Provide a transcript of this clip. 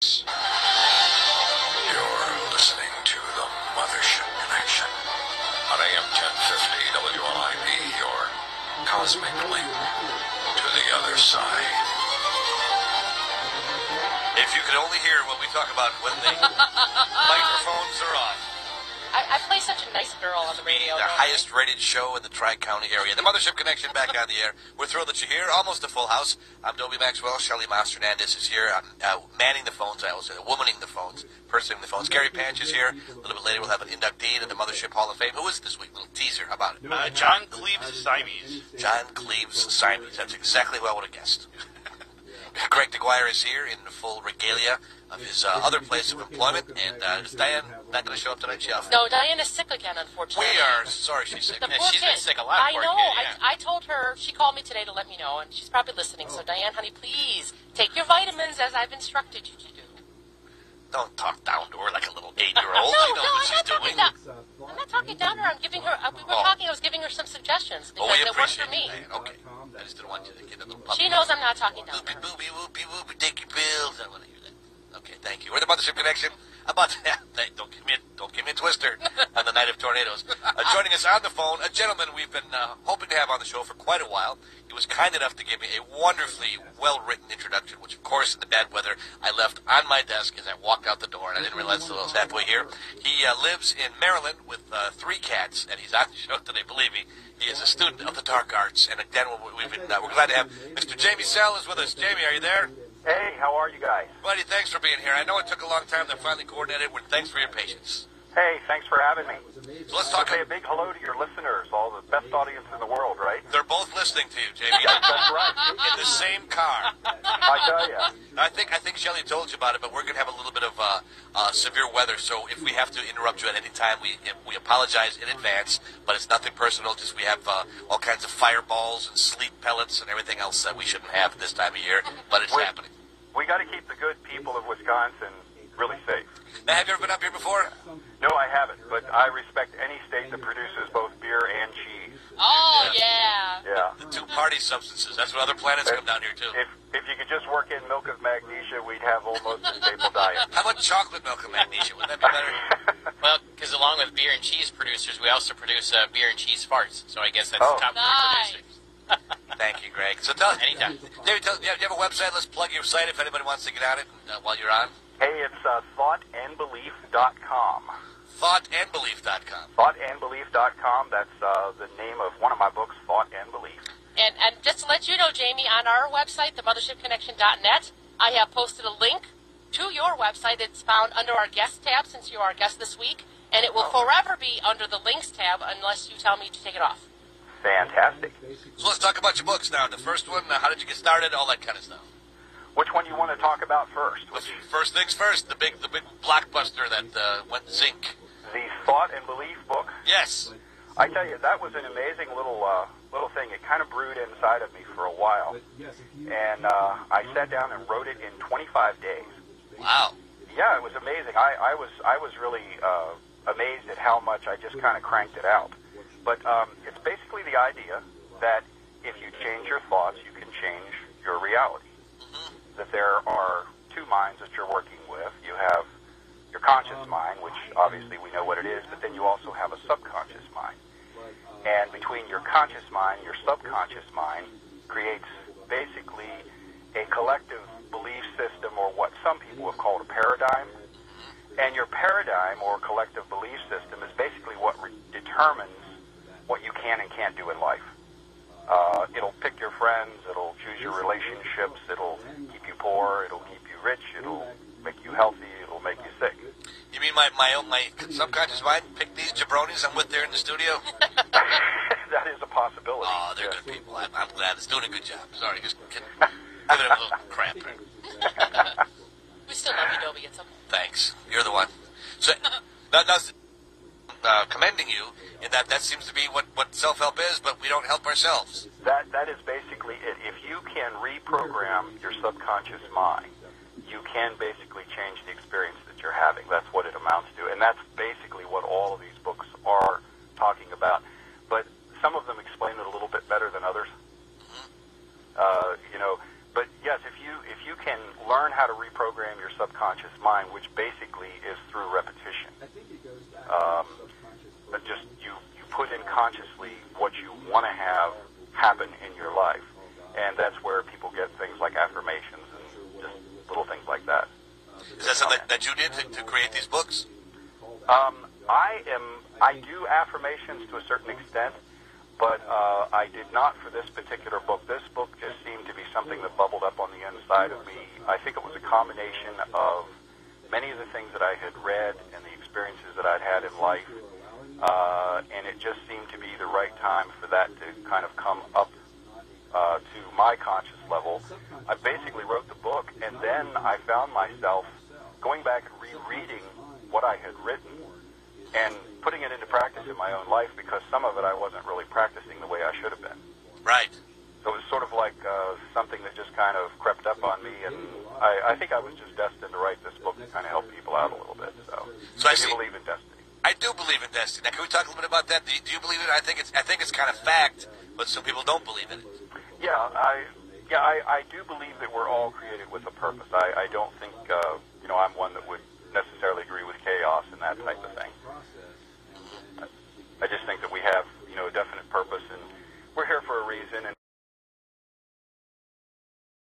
You're listening to the Mothership Connection on AM 1050 WLIV, your cosmic link to the other side. If you could only hear what we talk about when the microphones are off. I play such a nice girl on the radio. The highest rated show in the Tri-County area. The Mothership Connection back on the air. We're thrilled that you're here. Almost a full house. I'm Dobie Maxwell. Shelley Master Hernandez is here. I'm manning the phones. I also womaning the phones. Personing the phones. Gary Panch is here. A little bit later we'll have an inductee to the Mothership Hall of Fame. Who is it this week? A little teaser. How about it? John Cleves Simes. John Cleves Simes. That's exactly what I would have guessed. Greg DeGuire is here in full regalia of his other place of employment. And is Diane not going to show up tonight? She off? No, Diane is sick again, unfortunately. We are sorry she's sick. The Yeah, poor she's been kid. sick a lot, I poor know. kid, yeah. I told her, she called me today to let me know, and she's probably listening. So, Diane, honey, please take your vitamins as I've instructed you to do. Don't talk down to her like a little 8-year-old. No, She knows what I'm she's not talking doing. down. I'm not talking down to her. I'm giving her. We were talking. I was giving her some suggestions because Oh, we they worked for appreciate me. it. Okay. I just didn't want you to get a little puppy. She knows I'm not talking down to Boopy, her. boopy, whoopy, whoopy, take your pills. I want to hear that. Okay, thank you. We're the Mothership Connection. About that, don't give me a twister on the night of tornadoes. Joining us on the phone, a gentleman we've been hoping to have on the show for quite a while. He was kind enough to give me a wonderfully well-written introduction, which, of course, in the bad weather, I left on my desk as I walked out the door, and I didn't realize until I was halfway here. He lives in Maryland with 3 cats, and he's on the show today. Believe me, he is a student of the dark arts. And again, we're glad to have Mr. Jamie Sell is with us. Jamie, are you there? Hey, how are you guys? Buddy, thanks for being here. I know it took a long time to finally coordinate it. Thanks for your patience. Hey, thanks for having me. So let's talk. Say a big hello to your listeners, all the best audience in the world, right? They're both listening to you, Jamie. That's right. In the same car. I tell you. I think Shelley told you about it, but we're going to have a little bit of severe weather, so if we have to interrupt you at any time, we apologize in advance, but it's nothing personal, just we have all kinds of fireballs and sleet pellets and everything else that we shouldn't have at this time of year, but it's happening. We got to keep the good people of Wisconsin really safe. Now, have you ever been up here before? No, I haven't, but I respect any state that produces both beer and cheese. Oh, yeah. Yeah. The 2 party substances. That's what other planets come down here, too. If you could just work in milk of magnesia, we'd have almost a staple diet. How about chocolate milk of magnesia? Wouldn't that be better? Well, because along with beer and cheese producers, we also produce beer and cheese farts. So I guess that's Oh. the top 3 Nice. producers. Thank you, Greg. So tell Anytime. David, do you have a website? Let's plug your site if anybody wants to get on it while you're on. Hey, it's thoughtandbelief.com. Thoughtandbelief.com. Thoughtandbelief.com. That's the name of one of my books, Thought and Belief. And just to let you know, Jamie, on our website, themothershipconnection.net, I have posted a link to your website. It's found under our guest tab since you are our guest this week, and it will forever be under the links tab unless you tell me to take it off. Fantastic. So let's talk about your books now. The first one, how did you get started, all that kind of stuff. Which one you want to talk about first? First things first, the big blockbuster that went zinc. The Thought and Belief book. Yes. I tell you, that was an amazing little thing. It kind of brewed inside of me for a while, and I sat down and wrote it in 25 days. Wow. Yeah, it was amazing. I was really amazed at how much I just kind of cranked it out. But it's basically the idea that if you change your thoughts, you can change your reality. That there are 2 minds that you're working with. You have your conscious mind, which obviously we know what it is, but then you also have a subconscious mind. And between your conscious mind and your subconscious mind creates basically a collective belief system, or what some people have called a paradigm. And your paradigm or collective belief system is basically what determines what you can and can't do in life. It'll pick your friends, it'll choose your relationships, it'll keep you poor, it'll keep you rich, it'll make you healthy, it'll make you sick. You mean my subconscious mind picked these jabronis I'm with there in the studio? That is a possibility. Oh, they're good people. I'm glad it's doing a good job. Sorry, just giving it a little crap. We still love you, Dobie. It's okay. Thanks. You're the one. So, that's commending you in that seems to be what self-help is, but we don't help ourselves. That is basically it. If you can reprogram your subconscious mind, you can basically change the experience that you're having. That's what it amounts to. And that's basically what all of these books are talking about. But some of them explain it a little bit better than others. But yes, if you can learn how to reprogram your subconscious subconscious mind, which basically is through repetition. But just you put in consciously what you want to have happen in your life, and that's where people get things like affirmations and just little things like that. Is that something that you did to create these books? I do affirmations to a certain extent, but I did not for this particular book. This book just seemed to be something that bubbled up on the inside of me. I think it was a combination of many of the things that I had read and the experiences that I'd had in life, and it just seemed to be the right time for that to kind of come up to my conscious level. I basically wrote the book, and then I found myself going back and rereading what I had written and putting it into practice in my own life, because some of it I wasn't really practicing the way I should have been. Right. So it was sort of like something that just kind of crept up on me, and I think I was just destined to write this book to kind of help people out a little bit. So I believe in destiny. I do believe in destiny. Now, can we talk a little bit about that? Do you believe it? I think it's kind of fact, but some people don't believe in it. Yeah, I do believe that we're all created with a purpose. I don't think I'm one that would